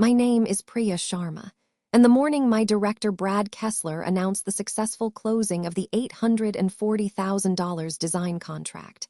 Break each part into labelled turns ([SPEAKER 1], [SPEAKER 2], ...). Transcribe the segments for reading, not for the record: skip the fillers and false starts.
[SPEAKER 1] My name is Priya Sharma, and the morning my director Brad Kessler announced the successful closing of the $840,000 design contract,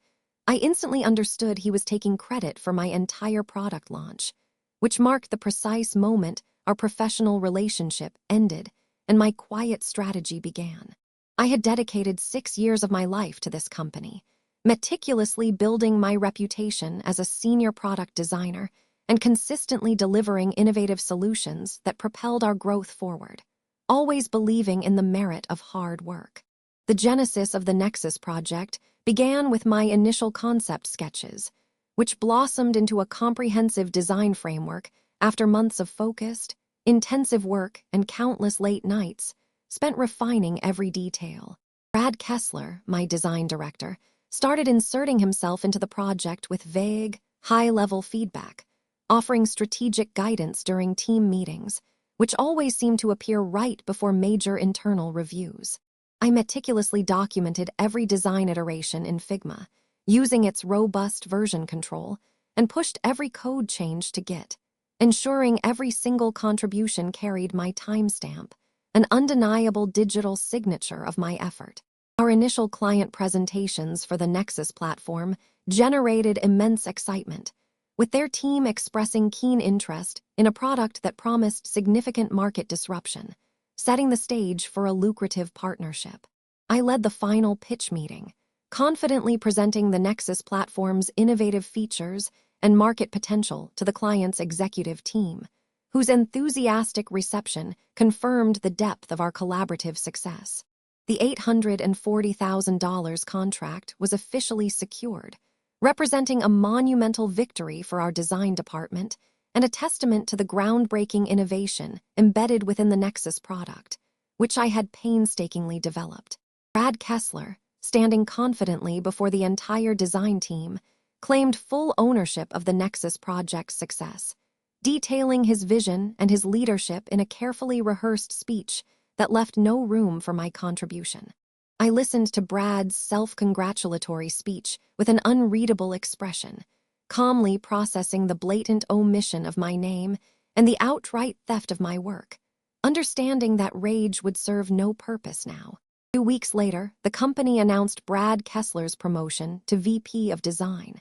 [SPEAKER 1] I instantly understood he was taking credit for my entire product launch, which marked the precise moment our professional relationship ended and my quiet strategy began. I had dedicated 6 years of my life to this company, meticulously building my reputation as a senior product designer and consistently delivering innovative solutions that propelled our growth forward, always believing in the merit of hard work. The genesis of the Nexus project began with my initial concept sketches, which blossomed into a comprehensive design framework after months of focused, intensive work and countless late nights spent refining every detail. Brad Kessler, my design director, started inserting himself into the project with vague, high-level feedback, offering strategic guidance during team meetings, which always seemed to appear right before major internal reviews. I meticulously documented every design iteration in Figma, using its robust version control, and pushed every code change to Git, ensuring every single contribution carried my timestamp, an undeniable digital signature of my effort. Our initial client presentations for the Nexus platform generated immense excitement, with their team expressing keen interest in a product that promised significant market disruption, setting the stage for a lucrative partnership. I led the final pitch meeting, confidently presenting the Nexus platform's innovative features and market potential to the client's executive team, whose enthusiastic reception confirmed the depth of our collaborative success. The $840,000 contract was officially secured, representing a monumental victory for our design department and a testament to the groundbreaking innovation embedded within the Nexus product, which I had painstakingly developed. Brad Kessler, standing confidently before the entire design team, claimed full ownership of the Nexus project's success, detailing his vision and his leadership in a carefully rehearsed speech that left no room for my contribution. I listened to Brad's self-congratulatory speech with an unreadable expression, calmly processing the blatant omission of my name and the outright theft of my work, understanding that rage would serve no purpose now. 2 weeks later, the company announced Brad Kessler's promotion to VP of Design,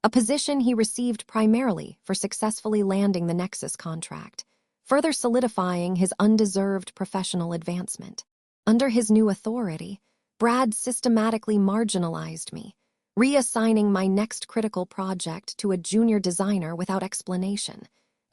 [SPEAKER 1] a position he received primarily for successfully landing the Nexus contract, further solidifying his undeserved professional advancement. Under his new authority, Brad systematically marginalized me, reassigning my next critical project to a junior designer without explanation,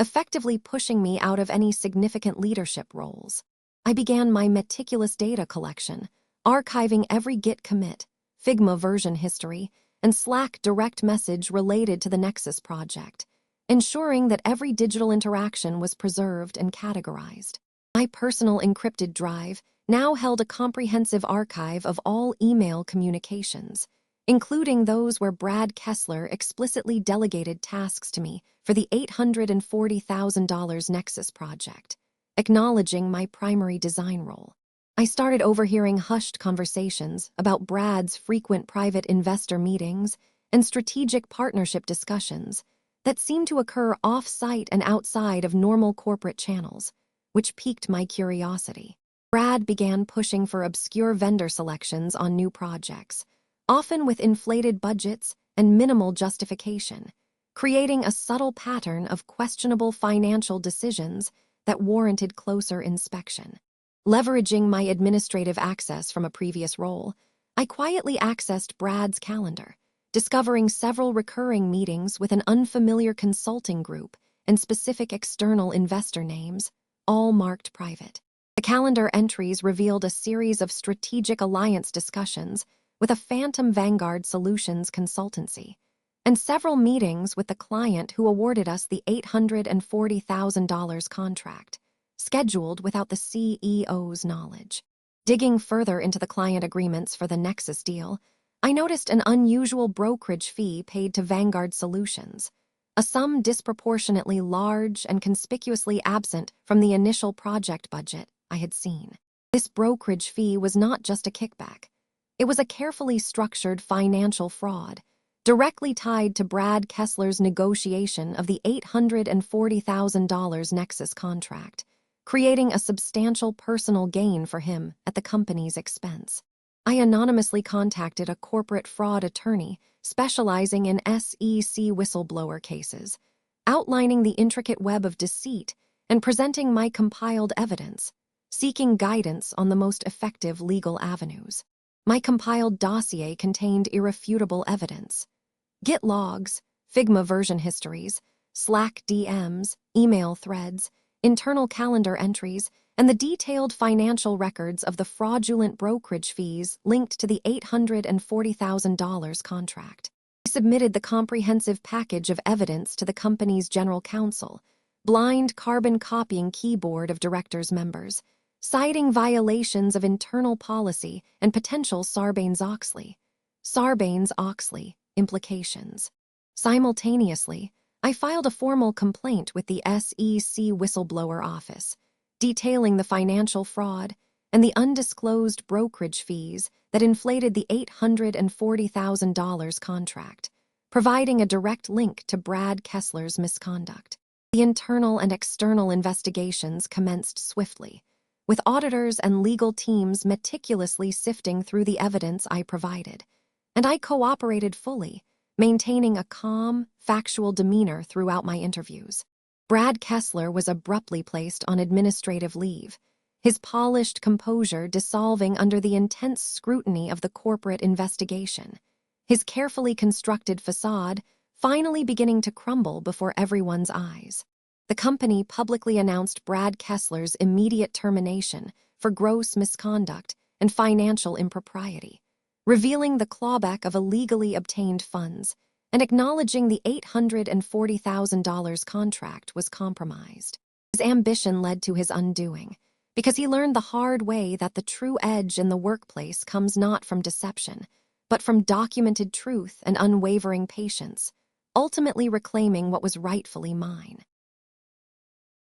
[SPEAKER 1] effectively pushing me out of any significant leadership roles. I began my meticulous data collection, archiving every Git commit, Figma version history, and Slack direct message related to the Nexus project, ensuring that every digital interaction was preserved and categorized. My personal encrypted drive now held a comprehensive archive of all email communications, including those where Brad Kessler explicitly delegated tasks to me for the $840,000 Nexus project, acknowledging my primary design role. I started overhearing hushed conversations about Brad's frequent private investor meetings and strategic partnership discussions that seemed to occur off-site and outside of normal corporate channels, which piqued my curiosity. Brad began pushing for obscure vendor selections on new projects, often with inflated budgets and minimal justification, creating a subtle pattern of questionable financial decisions that warranted closer inspection. Leveraging my administrative access from a previous role, I quietly accessed Brad's calendar, discovering several recurring meetings with an unfamiliar consulting group and specific external investor names, all marked private. The calendar entries revealed a series of strategic alliance discussions with a Phantom Vanguard Solutions consultancy, and several meetings with the client who awarded us the $840,000 contract, scheduled without the CEO's knowledge. Digging further into the client agreements for the Nexus deal, I noticed an unusual brokerage fee paid to Vanguard Solutions, a sum disproportionately large and conspicuously absent from the initial project budget I had seen. This brokerage fee was not just a kickback. It was a carefully structured financial fraud, directly tied to Brad Kessler's negotiation of the $840,000 Nexus contract, creating a substantial personal gain for him at the company's expense. I anonymously contacted a corporate fraud attorney specializing in SEC whistleblower cases, outlining the intricate web of deceit and presenting my compiled evidence, seeking guidance on the most effective legal avenues. My compiled dossier contained irrefutable evidence: Git logs, Figma version histories, Slack DMs, email threads, internal calendar entries, and the detailed financial records of the fraudulent brokerage fees linked to the $840,000 contract. I submitted the comprehensive package of evidence to the company's general counsel, blind carbon copying keyboard of directors' members, citing violations of internal policy and potential Sarbanes-Oxley implications. Simultaneously, I filed a formal complaint with the SEC whistleblower office, detailing the financial fraud and the undisclosed brokerage fees that inflated the $840,000 contract, providing a direct link to Brad Kessler's misconduct. The internal and external investigations commenced swiftly, with auditors and legal teams meticulously sifting through the evidence I provided, and I cooperated fully, maintaining a calm, factual demeanor throughout my interviews. Brad Kessler was abruptly placed on administrative leave, his polished composure dissolving under the intense scrutiny of the corporate investigation, his carefully constructed facade finally beginning to crumble before everyone's eyes. The company publicly announced Brad Kessler's immediate termination for gross misconduct and financial impropriety, revealing the clawback of illegally obtained funds and acknowledging the $840,000 contract was compromised. His ambition led to his undoing, because he learned the hard way that the true edge in the workplace comes not from deception, but from documented truth and unwavering patience, ultimately reclaiming what was rightfully mine.